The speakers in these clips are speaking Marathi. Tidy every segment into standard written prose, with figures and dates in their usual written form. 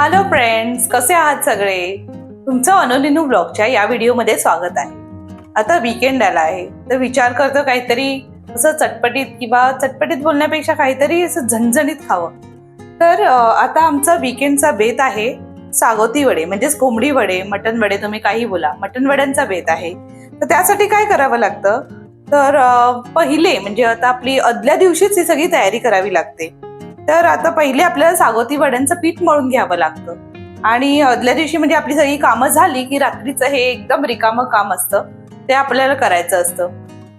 हॅलो फ्रेंड्स, कसे आहात सगळे? तुमचं अनोलिनू ब्लॉगच्या या व्हिडिओमध्ये स्वागत आहे. आता वीकेंड आला आहे तर विचार करतो काहीतरी असं चटपटीत किंवा चटपटीत बोलण्यापेक्षा काहीतरी असं झणझणीत खावं. तर आता आमचा वीकेंडचा बेत आहे सागोती वडे, म्हणजेच कोंबडी वडे, मटन वडे, तुम्ही काही बोला, मटन वड्यांचा बेत आहे. तर त्यासाठी काय करावं लागतं तर पहिले म्हणजे आता आपली आदल्या दिवशीच ही सगळी तयारी करावी लागते. तर आता पहिले आपल्याला सागोती वड्यांचं पीठ मळून घ्यावं लागतं आणि आदल्या दिवशी म्हणजे आपली सगळी कामं झाली की रात्रीचं हे एकदम रिकामं काम असतं, ते आपल्याला करायचं असतं.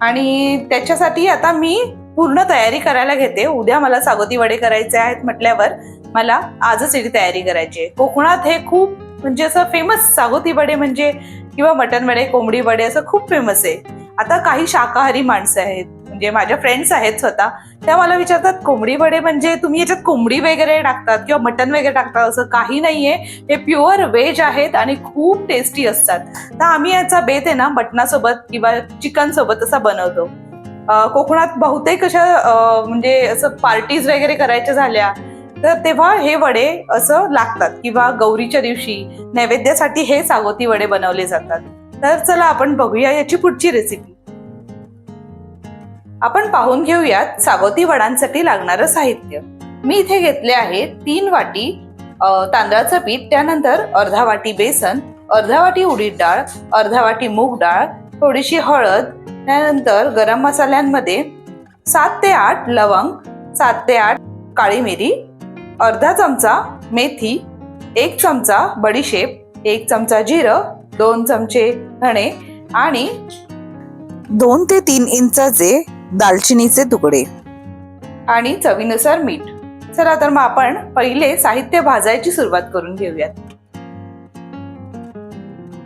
आणि त्याच्यासाठी आता मी पूर्ण तयारी करायला घेते. उद्या मला सागोती वडे करायचे आहेत म्हटल्यावर मला आजच याची तयारी करायची आहे. कोकणात हे खूप म्हणजे असं फेमस सागोती वडे म्हणजे किंवा मटन वडे, कोंबडी वडे असं खूप फेमस आहे. आता काही शाकाहारी माणसं आहेत, म्हणजे माझ्या फ्रेंड्स आहेत स्वतः, त्या मला विचारतात कोंबडी वडे म्हणजे तुम्ही याच्यात कोंबडी वगैरे टाकतात किंवा मटन वगैरे टाकतात? असं काही नाहीये, हे प्युअर व्हेज आहेत आणि खूप टेस्टी असतात. तर आम्ही याचा बेत आहे ना मटणासोबत किंवा चिकन सोबत असा बनवतो. कोकणात बहुतेक अशा म्हणजे असं पार्टीज वगैरे करायच्या झाल्या तर तेव्हा हे वडे असं लागतात किंवा गौरीच्या दिवशी नैवेद्यासाठी हे सागोती वडे बनवले जातात. तर चला आपण बघूया याची पुढची रेसिपी. आपण पाहून घेऊयात सागोती वडांसाठी लागणारं साहित्य. मी इथे घेतले आहे 3 वाटी तांदळाचं पीठ, त्यानंतर अर्धा वाटी बेसन, अर्धा वाटी उडीद डाळ, अर्धा वाटी मूग डाळ, थोडीशी हळद, त्यानंतर गरम मसाल्यांमध्ये 7 ते 8 लवंग, 7 ते 8 काळी मिरी, अर्धा चमचा मेथी, 1 चमचा बडीशेप, 1 चमचा जिरं, 2 चमचे धणे आणि 2 ते 3 इंचाचे दालचिनीचे तुकडे आणि चवीनुसार मीठ. चला तर मग आपण पहिले साहित्य भाजायची सुरुवात करून घेऊयात.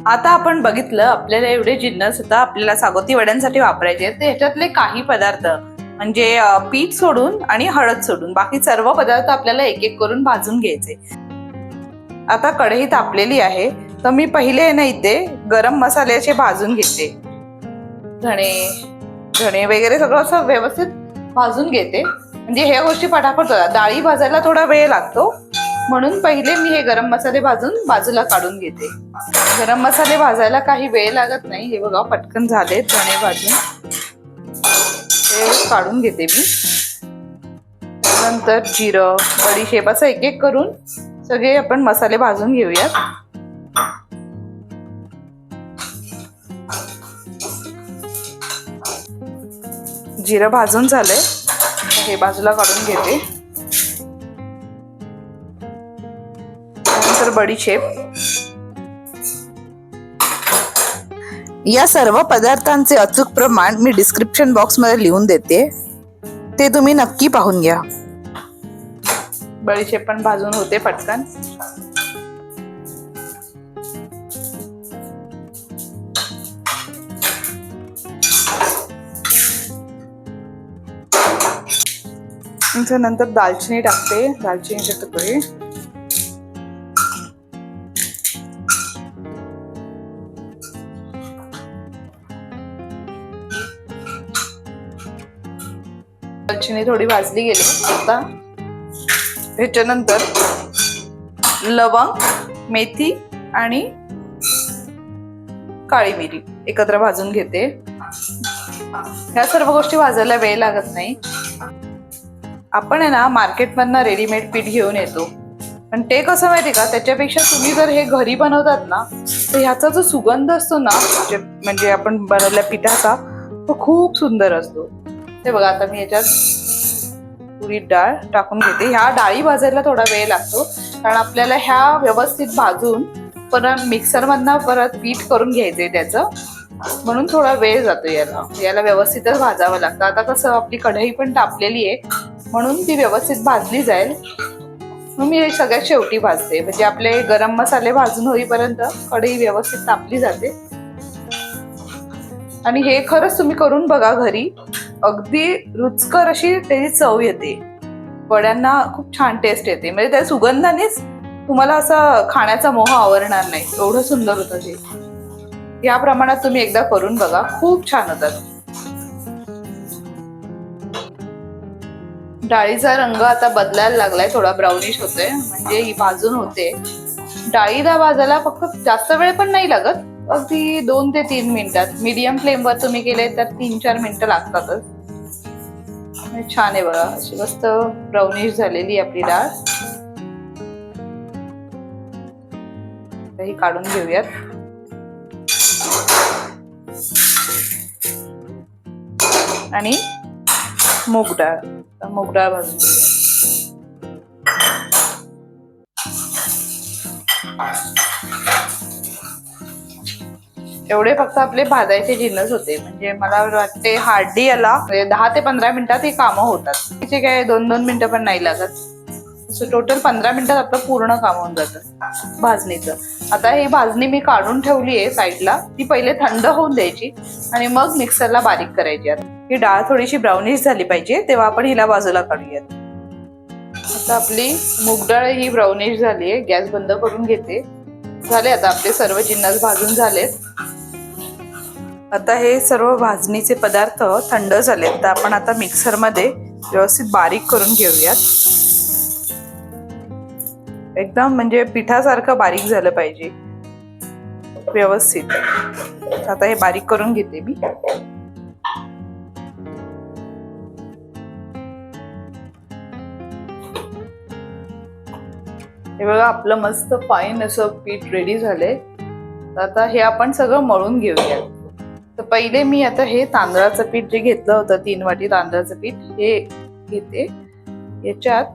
आता आपण बघितलं आपल्याला एवढे जिन्नस आता आपल्याला सागोती वड्यांसाठी वापरायचे आहेत. ह्याच्यातले काही पदार्थ म्हणजे पीठ सोडून आणि हळद सोडून बाकी सर्व पदार्थ आपल्याला एक एक करून भाजून घ्यायचे. आता कढई तापलेली आहे तर मी पहिले ना इथे गरम मसाल्याचे भाजून घेते. धणे वगैरे सगळं असं व्यवस्थित भाजून घेते, म्हणजे ह्या गोष्टी पटापट होतात. डाळी भाजायला थोडा वेळ लागतो म्हणून पहिले मी हे गरम मसाले भाजून बाजूला काढून घेते. गरम मसाले भाजायला काही वेळ लागत नाही. हे बघा पटकन झाले धणे भाजून, हे काढून घेते मी. नंतर जिरं, बडीशेप असं एक एक करून सगळे आपण मसाले भाजून घेऊयात. जिरं भाजून झालंय, हे बाजूला काढून घेते. नंतर बडीशेप. या सर्व पदार्थांचे अचूक प्रमाण मी डिस्क्रिप्शन बॉक्स मध्ये लिहून देते, ते तुम्ही नक्की पाहून घ्या. बडीशेप पण भाजून होते पटकन. नंतर दालचिनी टाकते, दालचिनीचे तुकडे. दालचिनी थोडी भाजली गेली. आता ह्याच्यानंतर लवंग, मेथी आणि काळी मिरी एकत्र भाजून घेते. ह्या सर्व गोष्टी भाजायला वेळ लागत नाही. आपण आहे ना मार्केटमधनं रेडीमेड पीठ घेऊन येतो, पण ते कसं माहिती का, त्याच्यापेक्षा तुम्ही जर हे घरी बनवतात ना तर ह्याचा जो सुगंध असतो ना म्हणजे आपण बनवलेल्या पिठाचा, तो खूप सुंदर असतो. ते बघा आता मी याच्यात उडीद डाळ टाकून घेते. ह्या डाळी भाजायला थोडा वेळ लागतो कारण आपल्याला ह्या व्यवस्थित भाजून परत मिक्सरमधनं परत पीठ करून घ्यायचंय त्याचं, म्हणून थोडा वेळ जातो. याला व्यवस्थितच भाजावं लागतं. आता कसं आपली कढई पण तापलेली आहे म्हणून ती व्यवस्थित भाजली जाईल. मग मी सगळ्यात शेवटी भाजते, म्हणजे आपले गरम मसाले भाजून होईपर्यंत कढई व्यवस्थित तापली जाते. आणि हे खरंच तुम्ही करून बघा घरी, अगदी रुचकर अशी त्याची चव येते. वड्यांना खूप छान टेस्ट येते, म्हणजे त्या सुगंधानेच तुम्हाला असं खाण्याचा मोह आवरणार नाही, एवढं सुंदर होतं ते. या प्रमाणात तुम्ही एकदा करून बघा, खूप छान होतात. डाळीचा रंग आता बदलायला लागलाय, थोडा ब्राउनिश होतोय, म्हणजे ही भाजून होते. डाळीला भाजायला फक्त जास्त वेळ पण नाही लागत, अगदी 2 ते 3 मिनिटात. मीडियम फ्लेमवर तुम्ही केले तर 3-4 मिनिटं लागतातच. छान आहे बघा, अशी मस्त ब्राउनिश झालेली आपली डाळ. ही काढून घेऊयात. आणि मूग डाळ भाजून घेऊयात. एवढे फक्त आपले भाजायचे जिन्नस होते, म्हणजे मला वाटते हार्डली याला 10 ते 15 मिनिटात ही कामं होतात. तिचे काय 2-2 मिनिटं पण नाही लागत. असं टोटल 15 मिनिटात आपलं पूर्ण काम होऊन जातं भाजणीचं. आता ही भाजणी मी काढून ठेवली आहे साईडला. ती पहिले थंड होऊन द्यायची आणि मग मिक्सरला बारीक करायची. ही डाळ थोडीशी ब्राउनिश झाली पाहिजे, तेव्हा आपण हिला बाजूला काढूयात. आता आपली मूग डाळ ही ब्राउनिश झाली आहे. गॅस बंद करून घेते. झाले आता आपले सर्व जिन्नस भाजून झालेत. आता हे सर्व भाजणीचे पदार्थ थंड झालेत, तर आपण आता मिक्सरमध्ये व्यवस्थित बारीक करून घेऊयात. एकदम म्हणजे पिठासारखं बारीक झालं पाहिजे व्यवस्थित. आता हे बारीक करून घेते मी. हे बघा, आपलं मस्त फाईन असं पीठ रेडी झालंय. आता हे आपण सगळं मळून घेऊयात. तर पहिले मी आता हे तांदळाचं पीठ जे घेतलं होतं, 3 वाटी तांदळाचं पीठ हे घेते. याच्यात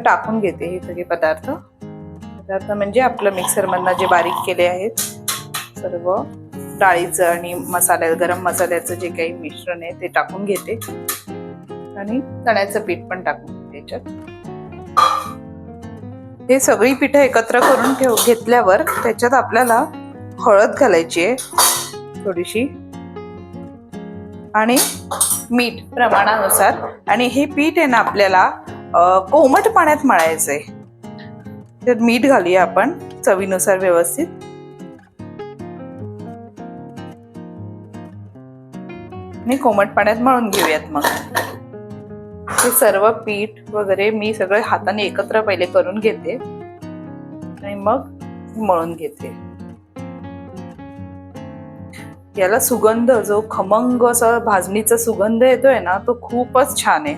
टाकून घेते हे सगळे पदार्थ म्हणजे आपलं मिक्सर मधनं जे बारीक केले आहेत सर्व डाळीचं आणि गरम मसाल्याचं जे काही मिश्रण आहे ते टाकून घेते. आणि चण्याचं पीठ पण टाकून घेते याच्यात. हे सगळी पिठं एकत्र करून घेतल्यावर त्याच्यात आपल्याला हळद घालायची आहे थोडीशी आणि मीठ प्रमाणानुसार. आणि हे पीठ आहे ना आपल्याला कोमट पाण्यात मळायचंय. त्यात मीठ घालूया आपण चवीनुसार व्यवस्थित. आणि कोमट पाण्यात मळून घेऊयात. मग हे सर्व पीठ वगैरे मी सगळे हाताने एकत्र पहिले करून घेते आणि मग मळून घेते. याला सुगंध जो खमंग असा भाजणीचा सुगंध येतोय ना, तो खूपच छान आहे.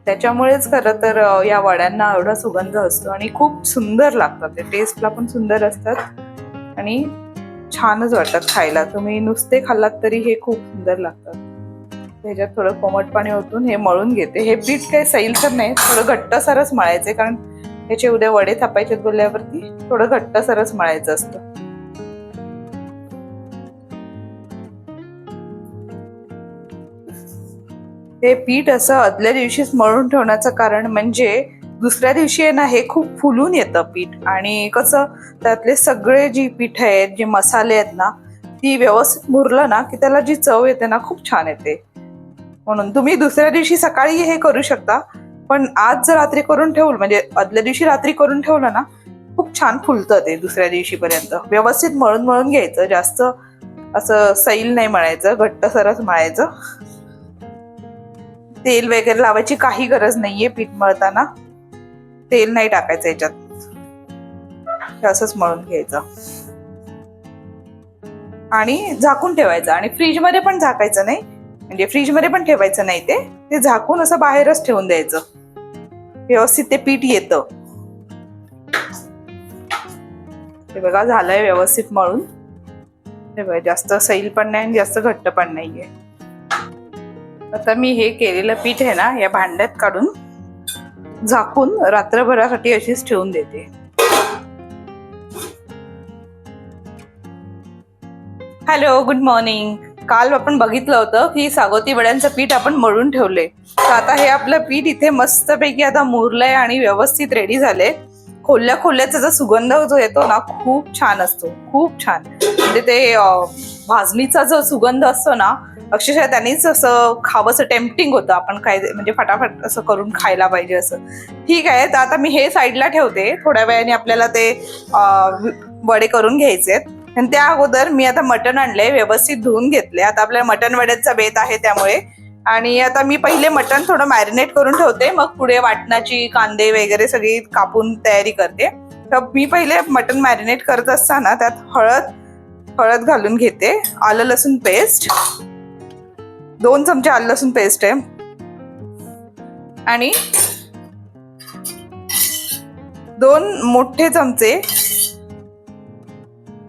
त्याच्यामुळेच खरं तर या वड्यांना एवढा सुगंध असतो आणि खूप सुंदर लागतात. ते टेस्टला पण सुंदर असतात आणि छानच वाटतात खायला. तुम्ही नुसते खाल्लात तरी हे खूप सुंदर लागतात. ह्याच्यात थोडं कोमट पाणी ओतून हे मळून घेते. हे पीठ काही सैल तर नाही, थोडं घट्टसरच मळायचंय, कारण ह्याचे उद्या वडे थापायचे बोलल्यावरती थोडं घट्टसरच मळायचं असतं. हे पीठ असं आदल्या दिवशीच मळून ठेवण्याचं कारण म्हणजे दुसऱ्या दिवशी आहे ना हे खूप फुलून येतं पीठ. आणि कसं त्यातले सगळे जी पीठ आहेत, जे मसाले आहेत ना, ती व्यवस्थित मुरलं ना की त्याला जी चव येते ना खूप छान येते. म्हणून तुम्ही दुसऱ्या दिवशी सकाळी हे करू शकता, पण आज जर रात्री करून ठेवलं म्हणजे आदल्या दिवशी रात्री करून ठेवलं ना खूप छान फुलतं ते. दुसऱ्या दिवशीपर्यंत व्यवस्थित मळून घ्यायचं. जास्त असं सैल नाही मळायचं, घट्टसरच मळायचं. तेल वगैरे लावायची काही गरज नाहीये. पीठ मळताना तेल नाही टाकायचं याच्यात, असंच मळून घ्यायचं आणि झाकून ठेवायचं. आणि फ्रीजमध्ये पण झाकायचं नाही, म्हणजे फ्रीजमध्ये पण ठेवायचं नाही. ते झाकून असं बाहेरच ठेवून द्यायचं. व्यवस्थित ते पीठ येतं. हे बघा, झालंय व्यवस्थित मळून. हे बघा, जास्त सैल पण नाही आणि जास्त घट्ट पण नाहीये. आता मी हे केलेलं पीठ आहे ना या भांड्यात काढून झाकून रात्रभरासाठी अशीच ठेवून देते. Hello, good morning. काल आपण बघितलं होतं की सागोती वड्यांचं पीठ आपण मळून ठेवले. तर आता हे आपलं पीठ इथे मस्तपैकी आता मुरलंय आणि व्यवस्थित रेडी झालंय. खोल्याचा जो सुगंध जो येतो ना खूप छान असतो, खूप छान. म्हणजे ते भाजणीचा जो सुगंध असतो ना, अक्षरशः त्यांनीच असं खावंसं टेम्पटिंग होतं. आपण काय म्हणजे फटाफट असं करून खायला पाहिजे असं. ठीक आहे, तर आता मी हे साईडला ठेवते. थोड्या वेळाने आपल्याला ते वडे करून घ्यायचे. आणि त्या अगोदर मी आता मटण आणलंय, व्यवस्थित धुवून घेतले. आता आपल्या मटण वड्याचा बेत आहे त्यामुळे. आणि आता मी पहिले मटण थोडं मॅरिनेट करून ठेवते, मग पुढे वाटणाची कांदे वगैरे सगळी कापून तयारी करते. तर मी पहिले मटण मॅरिनेट करत असताना त्यात हळद घालून घेते, आलं लसूण पेस्ट 2 चमचे आलं लसूण पेस्ट आहे, आणि 2 मोठे चमचे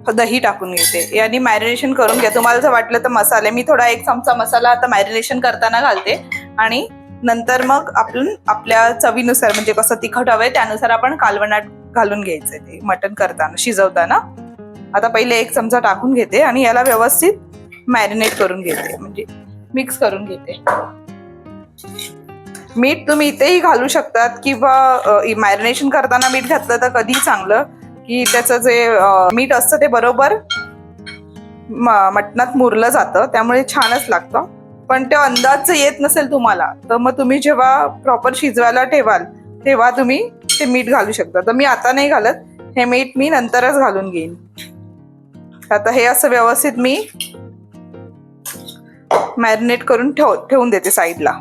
दही टाकून घेते. यानी मॅरिनेशन करून घ्या. तुम्हाला जर वाटलं तर मसाले, मी थोडा 1 चमचा मसाला आता मॅरिनेशन करताना घालते, आणि नंतर मग आपण आपल्या चवीनुसार, म्हणजे कसं तिखट हवंय त्यानुसार आपण कालवणात घालून घ्यायचंय ते मटण करताना, शिजवताना. आता पहिले 1 चमचा टाकून घेते आणि याला व्यवस्थित मॅरिनेट करून घेते, म्हणजे मिक्स करून घेते. मीठ तुम्ही इथेही घालू शकतात, किंवा मॅरिनेशन करताना मीठ घातलं तर कधीही चांगलं, की त्याचं जे मीठ असतं ते बरोबर मटणात मुरलं जातं, त्यामुळे छानच लागतं. पण ते अंदाज येत नसेल तुम्हाला, तर मग तुम्ही जेव्हा प्रॉपर शिजवायला ठेवाल तेव्हा तुम्ही ते मीठ घालू शकता. तर मी आता नाही घालत, हे मीठ मी नंतरच घालून घेईन. आता हे असं व्यवस्थित मी मॅरिनेट करून ठेवून देते साईडला.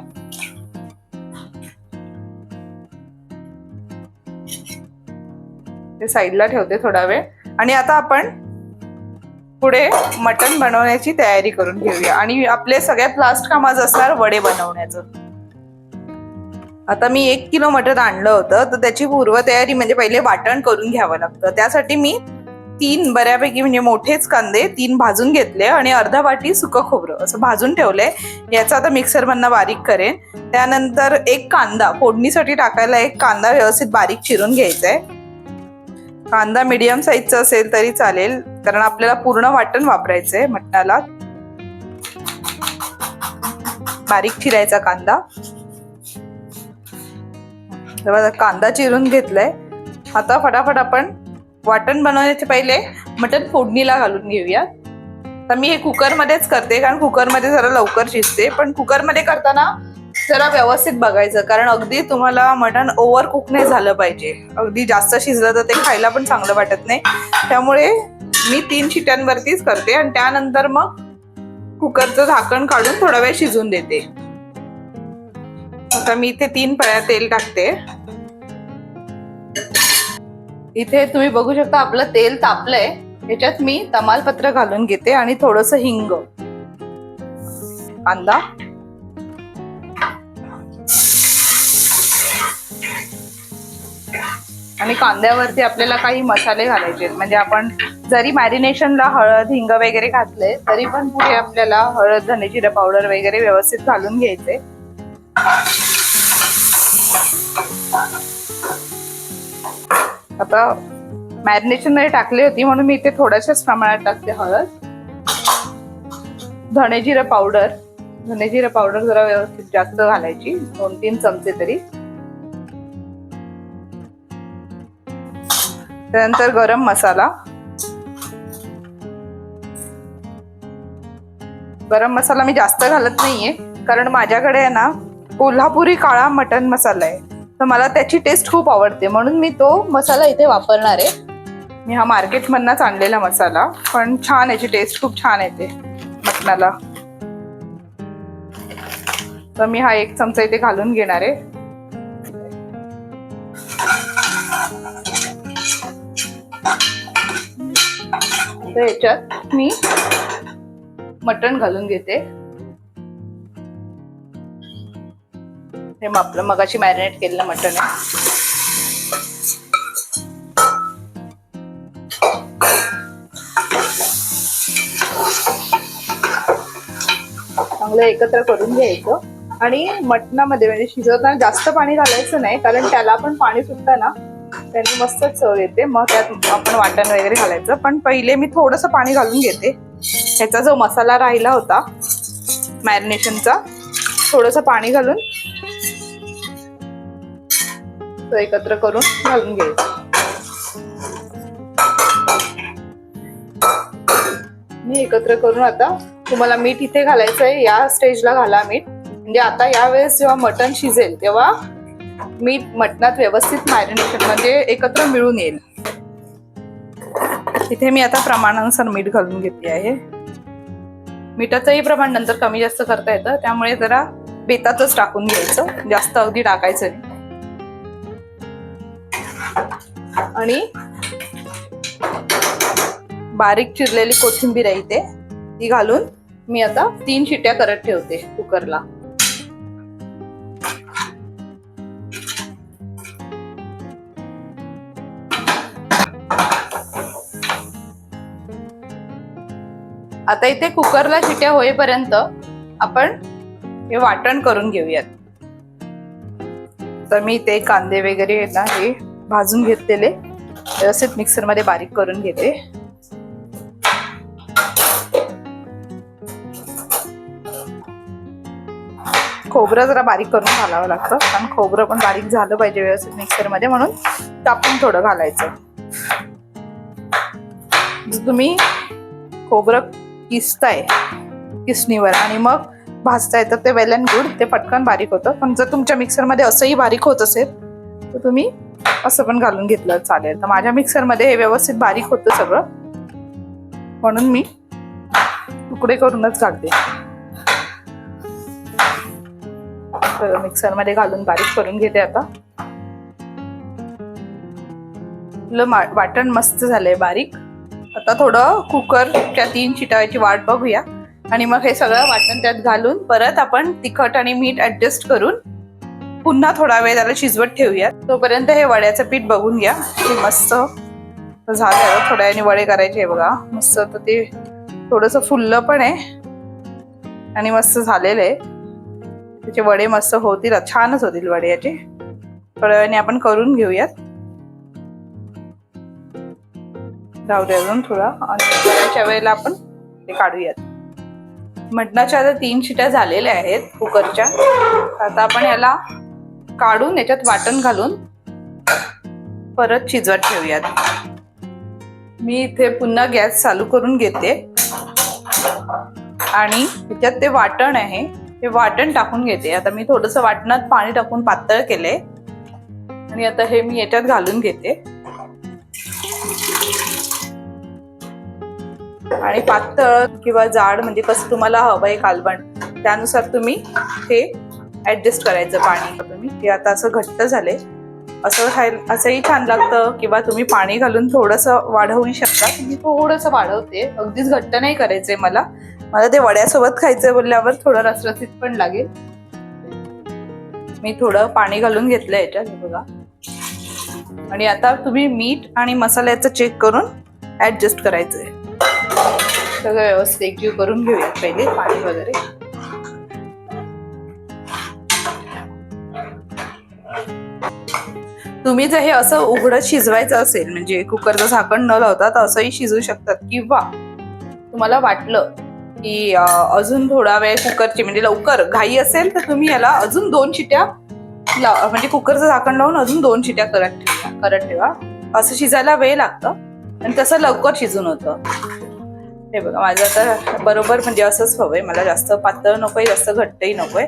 ते साईडला ठेवते थोडा वेळ, आणि आता आपण पुढे मटण बनवण्याची तयारी करून घेऊया. आणि आपले सगळ्यात लास्ट कामाचं असणार वडे बनवण्याचं. आता मी 1 किलो मटण आणलं होतं, तर त्याची पूर्वतयारी म्हणजे पहिले वाटण करून घ्यावं लागतं. त्यासाठी मी 3 बऱ्यापैकी म्हणजे मोठेच कांदे 3 भाजून घेतले, आणि अर्धा वाटी सुकं खोबरं असं भाजून ठेवलंय. याचा आता मिक्सर मधनं बारीक करेन. त्यानंतर 1 कांदा फोडणीसाठी टाकायला, 1 कांदा व्यवस्थित बारीक चिरून घ्यायचा आहे. कांदा मीडियम साईजचा असेल तरी चालेल, कारण आपल्याला पूर्ण वाटण वापरायचंय मटणाला. बारीक चिरायचा कांदा. तेव्हा कांदा चिरून घेतलाय. आता फटाफट आपण वाटण बनवण्याचे पहिले मटण फोडणीला घालून घेऊया. तर मी हे कुकरमध्येच करते, कारण कुकरमध्ये जरा लवकर शिजते. पण कुकरमध्ये करताना जरा व्यवस्थित बघायचं, कारण अगदी तुम्हाला मटण ओव्हर कुक नाही झालं पाहिजे. अगदी जास्त शिजलं तर ते खायला पण चांगलं वाटत नाही. त्यामुळे मी 3 शिट्यांवरतीच करते, आणि त्यानंतर मग कुकरचं झाकण काढून थोडा वेळ शिजून देते. आता मी इथे 3 पळ्या तेल टाकते. इथे तुम्ही बघू शकता आपलं तेल तापलंय. याच्यात मी तमालपत्र घालून घेते, आणि थोडंसं हिंग, कांदा, आणि कांद्यावरती आपल्याला काही मसाले घालायचे. म्हणजे आपण जरी मॅरिनेशनला हळद हिंग वगैरे घातले, तरी पण पुढे आपल्याला हळद, धने जिरे पावडर वगैरे व्यवस्थित घालून घ्यायचे. आता मॅरिनेशन मध्ये टाकली होती म्हणून मी इथे थोड्याशाच प्रमाणात टाकते हळद, धने जिरे पावडर जरा व्यवस्थित जास्त घालायची, 2-3 चमचे तरी. त्यानंतर गरम मसाला मी जास्त घालत नाहीये, कारण माझ्याकडे आहे ना कोल्हापुरी काळा मटण मसाला आहे, तर मला त्याची टेस्ट खूप आवडते, म्हणून मी तो मसाला इथे वापरणार आहे. मी हा मार्केटमधनच आणलेला मसाला, पण छान, याची टेस्ट खूप छान येते मटणाला. तर मी हा 1 चमचा इथे घालून घेणार आहे. तर याच्यात मी मटण घालून घेते. हे आपलं मगाशी मॅरिनेट केलेलं मटण आहे. चांगलं एकत्र करून घ्यायचं, आणि मटणामध्ये म्हणजे शिजवताना जास्त पाणी घालायचं नाही, कारण त्याला पण पाणी सुटतं ना, त्याने मस्त चव येते. मग त्यात आपण वाटण वगैरे घालायचं. पण पहिले मी थोडंसं पाणी घालून घेते. ह्याचा जो मसाला राहिला होता मॅरिनेशनचा, थोडंसं पाणी घालून तो एकत्र करून घालून घ्यायचं. मी एकत्र करून, आता तुम्हाला मीठ इथे घालायचं आहे, या स्टेजला घाला मीठ, म्हणजे आता यावेळेस जेव्हा मटण शिजेल तेव्हा मीठ मटणात व्यवस्थित मॅरिनेशन म्हणजे एकत्र मिळून येईल. इथे मी आता प्रमाणानुसार मीठ घालून घेतले आहे. मिठाचंही प्रमाण नंतर कमी जास्त करता येतं, त्यामुळे जरा बेतातच टाकून घ्यायचं, जास्त अगदी टाकायचं नाही. आणि बारीक चिरलेली कोथिंबीर आहे इथे, ती घालून मी आता 3 शिट्या करत ठेवते कुकरला. आता इथे कुकरला शिट्या होईपर्यंत आपण हे वाटण करून घेऊयात. तर मी इथे कांदे वगैरे ना हे भाजून घेतलेले व्यवस्थित मिक्सर मध्ये बारीक करून घेते. खोबरं जरा बारीक करून घालावं लागतं, कारण खोबरं पण बारीक झालं पाहिजे व्यवस्थित मिक्सर मध्ये, म्हणून कापून थोडं घालायचं. जर तुम्ही खोबरं किसताय किसणीवर आणि मग भाजताय तर ते वेल अँड गुड, ते पटकन बारीक होतं. पण जर तुमच्या मिक्सर मध्ये असंही बारीक होत असेल तर तुम्ही असं पण घालून घेतलं चालेल. तर माझ्या मिक्सर मध्ये हे व्यवस्थित बारीक होतं सगळं, म्हणून मी तुकडे करूनच घालते. मिक्सर मध्ये घालून बारीक करून घेते. आता वाटण मस्त झालंय बारीक. आता थोडं कुकरच्या 3 शिट्याची वाट बघूया आणि मग हे सगळं वाटण त्यात घालून परत आपण तिखट आणि मीठ ऍडजस्ट करून पुन्हा थोडा वेळ त्याला शिजवत ठेवूया. तोपर्यंत हे वड्याचं पीठ बघून घ्या की मस्त झालं. थोड्या वेळाने वडे करायचे बघा, मस्त. तर ते थोडंसं फुललं पण आहे आणि मस्त झालेलं आहे. त्याचे वडे मस्त होतील, छानच होतील वडे याचे. थोड्या वेळाने आपण करून घेऊयात. राहू दे अजून थोडा, आणि करायच्या वेळेला आपण ते काढूयात. मटणाच्या आता 3 शिट्या झालेल्या आहेत कुकरच्या. आता आपण याला काढून याच्यात वाटण घालून परत शिजवत ठेवूयात. मी इथे पुन्हा गॅस चालू करून घेते आणि त्याच्यात ते वाटण आहे ते वाटण टाकून घेते. आता मी थोडंसं वाटणात पाणी टाकून पातळ केले आणि आता हे मी याच्यात घालून घेते. आणि पातळ किंवा जाड म्हणजे कसं तुम्हाला हवंय कालवण त्यानुसार तुम्ही हे ऍडजस्ट करायचं पाणी. तुम्ही हे आता असं घट्ट झाले, असंही छान लागतं, किंवा तुम्ही पाणी घालून थोडंसं वाढवू शकता. मी थोडंसं वाढवते, अगदीच घट्ट नाही करायचंय मला ते वड्यासोबत खायचंय बोलल्यावर थोडं रसरसीत पण लागेल. मी थोडं पाणी घालून घेतलं याच्यात बघा. आणि आता तुम्ही मीठ आणि मसाल्याचं चेक करून ऍडजस्ट करायचंय. सगळं व्यवस्थित एकजीव करून घेऊयात पहिले पाणी वगैरे. तुम्ही जर हे असं उघडं शिजवायचं असेल म्हणजे कुकरचं झाकण न लावता तर असंही शिजवू शकतात, किंवा तुम्हाला वाटलं की अजून थोडा वेळ कुकरची म्हणजे लवकर घाई असेल तर तुम्ही याला अजून 2 शिट्या म्हणजे कुकरचं झाकण लावून अजून 2 शिट्या करत ठेवा. असं शिजायला वेळ लागतं आणि तसं लवकर शिजून होतं. हे बघा माझं आता बरोबर म्हणजे असंच हवंय मला, जास्त पातळ नकोय जास्त घट्टही नकोय,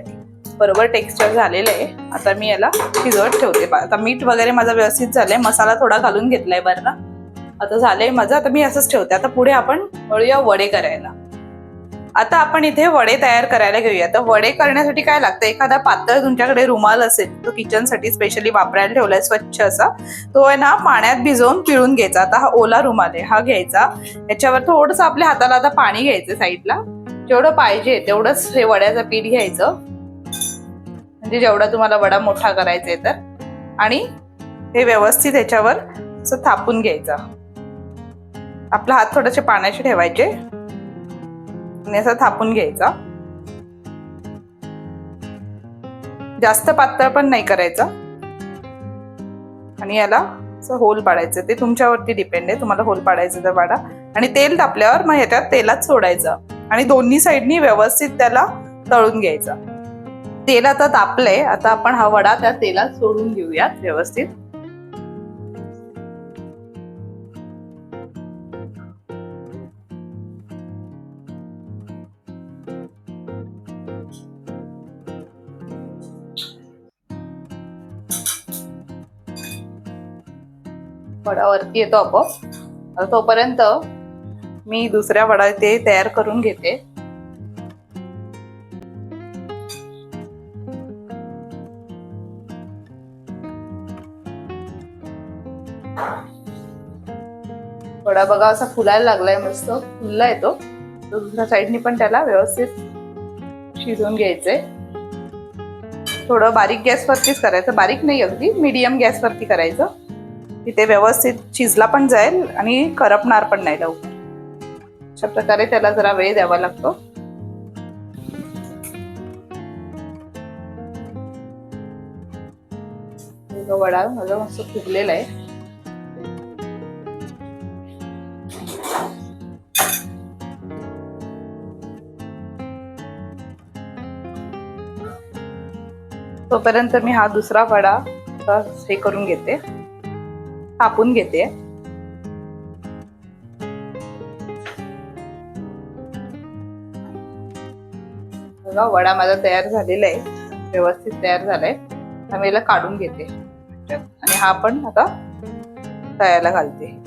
बरोबर टेक्स्चर झालेलं आहे. आता मी याला शिजवत ठेवते. आता मीठ वगैरे माझं व्यवस्थित झालंय, मसाला थोडा घालून घेतलाय बरं ना. आता झालंय माझं, आता मी असंच ठेवते. आता पुढे आपण वळूया वडे करायला. आता आपण इथे वडे तयार करायला घेऊया. तर वडे करण्यासाठी काय लागतं, एखादा पातळ तुमच्याकडे रुमाल असेल तो किचन साठी स्पेशली वापरायला ठेवलाय स्वच्छ असा, तो आहे ना पाण्यात भिजवून पिळून घ्यायचा. आता हा ओला रुमाल आहे, हा घ्यायचा. याच्यावर थोडंसं आपल्या हाताला आता पाणी घ्यायचं साईडला, जेवढं पाहिजे तेवढंच हे वड्याचं पीठ घ्यायचं, म्हणजे जेवढा तुम्हाला वडा मोठा करायचा आहे तर. आणि हे व्यवस्थित ह्याच्यावर असं थापून घ्यायचा. आपला हात थोडेसे पाण्याचे ठेवायचे आणि असं थापून घ्यायचा. जास्त पातळ पण नाही करायचा. आणि याला असं होल पाडायचं, ते तुमच्यावरती डिपेंड आहे, तुम्हाला होल पाडायचं तर पाडा. आणि तेल तापल्यावर मग ह्याच्यात तेलात सोडायचं आणि दोन्ही साईडनी व्यवस्थित त्याला तळून घ्यायचा. तेल आता तापलंय, आता आपण हा वडा त्या तेलात सोडून घेऊयात व्यवस्थित. वडा वरती येतो आपोआप. तोपर्यंत मी दुसऱ्या वडा ते तयार करून घेते. वडा बघा असा फुलायला लागलाय, मस्त फुललाय तो. दुसऱ्या साईडनी पण त्याला व्यवस्थित शिजवून घ्यायचंय. थोडं बारीक गॅसवरतीच करायचं, बारीक नाही अगदी मीडियम गॅसवरती करायचं. तिथे व्यवस्थित शिजला पण जाईल आणि करपणार पण नाही लवकर. अशा प्रकारे त्याला जरा वेळ द्यावा लागतो. वडा माझा मस्त फुगलेला आहे. तोपर्यंत मी हा दुसरा वडा हे करून घेते, कापून घेते. बघा वडा माझा तयार झालेला आहे, व्यवस्थित तयार झालाय. मी याला काढून घेते आणि हा पण आता तळायला घालते.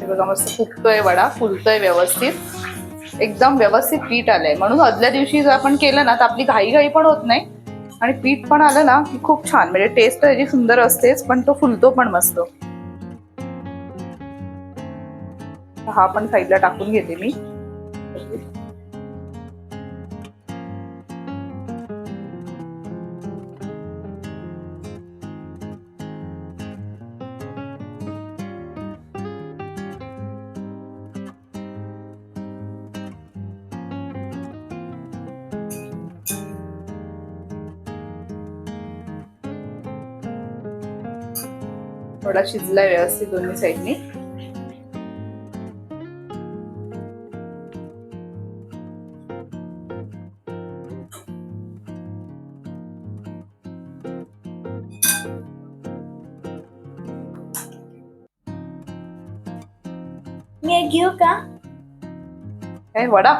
बघा मस्त फुगतोय वडा, फुलतोय व्यवस्थित, एकदम व्यवस्थित पीठ आलंय. म्हणून आदल्या दिवशी जर आपण केलं ना तर आपली घाई पण होत नाही आणि पीठ पण आलं ना की खूप छान, म्हणजे टेस्ट त्याची सुंदर असतेच, पण तो फुलतो पण मस्त. हा पण साईडला टाकून घेते मी. थोडा शिजलाय व्यवस्थित दोन्ही साईडनी. मी घेऊ का? काय वडा?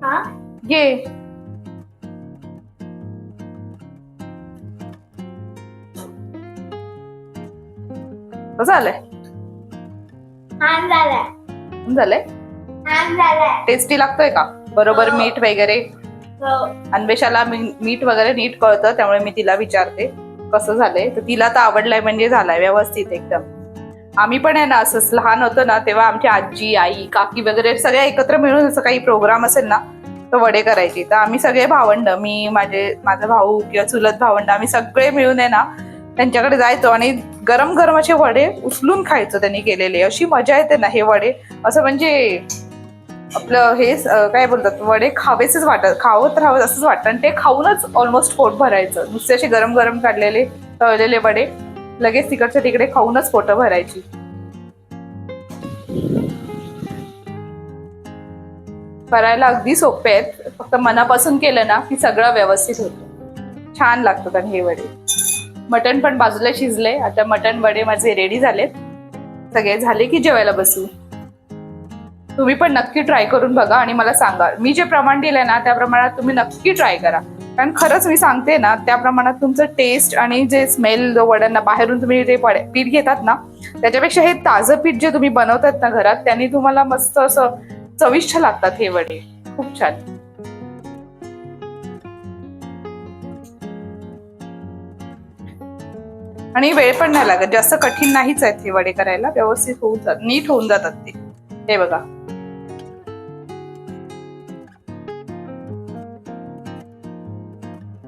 हा घे. झालंय, छान झालाय, झालंय, छान झालाय. टेस्टी लागतोय का? बरोबर मीठ वगैरे? अन्वेषाला मीठ वगैरे नीट कळतं, त्यामुळे मी तिला विचारते कसं झालंय. तर तिला तर आवडलंय, म्हणजे झालाय व्यवस्थित एकदम. आम्ही पण आहे ना असंच लहान होतो ना तेव्हा आमची आजी, आई, काकी वगैरे सगळ्या एकत्र मिळून असं काही प्रोग्राम असेल ना तर वडे करायचे. तर आम्ही सगळे भावंड, माझा भाऊ किंवा चुलत भावंड, आम्ही सगळे मिळून आहे ना त्यांच्याकडे जायचो आणि गरम गरम असे वडे उचलून खायचो त्यांनी केलेले. अशी मजा येते ना हे वडे, असं म्हणजे आपलं हे काय बोलतात, वडे खावेसेच वाटत, खावत राहावं असंच वाटतं. आणि ते खाऊनच ऑलमोस्ट पोट भरायचं. नुसते असे गरम गरम काढलेले तळलेले वडे लगेच तिकडच्या तिकडे खाऊनच पोटं भरायची. करायला अगदी सोपे आहेत, फक्त मनापासून केलं ना की सगळं व्यवस्थित होतं, छान लागतात. आणि हे वडे, मटण पण बाजूला शिजले. आता मटण वडे माझे रेडी झालेत. सगळे झाले की जेवायला बसू. तुम्ही पण नक्की ट्राय करून बघा आणि मला सांगा. मी जे प्रमाण दिलंय ना त्या प्रमाणात तुम्ही नक्की ट्राय करा, कारण खरंच मी सांगते ना त्या प्रमाणात तुमचं टेस्ट आणि जे स्मेल वड्यांना बाहेरून तुम्ही जे पीठ घेतात ना त्याच्यापेक्षा हे ताजं पीठ जे तुम्ही बनवतात ना घरात, त्यांनी तुम्हाला मस्त असं चविष्ट लागतात हे वडे, खूप छान. आणि वेळ पण नाही लागत, जास्त कठीण नाहीच आहेत हे वडे करायला, व्यवस्थित होऊन जात, नीट होऊन जातात ते. हे बघा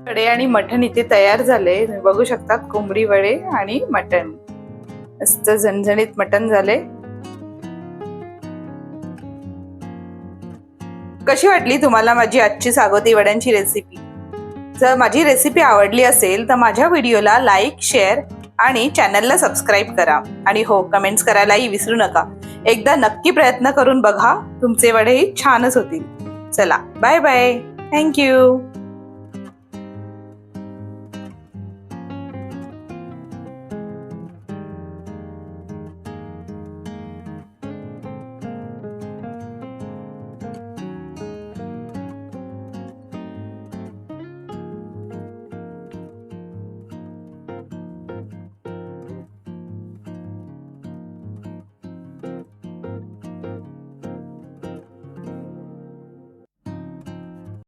वडे आणि मटण इथे तयार झाले, तुम्ही बघू शकता. कोंबडी वडे आणि मटण, मस्त झणझणीत मटण झाले. कशी वाटली तुम्हाला माझी आजची सागोती वड्यांची रेसिपी? जर माझी रेसिपी आवडली असेल तर माझ्या व्हिडिओला लाईक, शेअर आणि चॅनलला सबस्क्राईब करा. आणि हो, कमेंट्स करायलाही विसरू नका. एकदा नक्की प्रयत्न करून बघा, तुमचे वडेही छानच होतील. चला, बाय बाय, थँक्यू.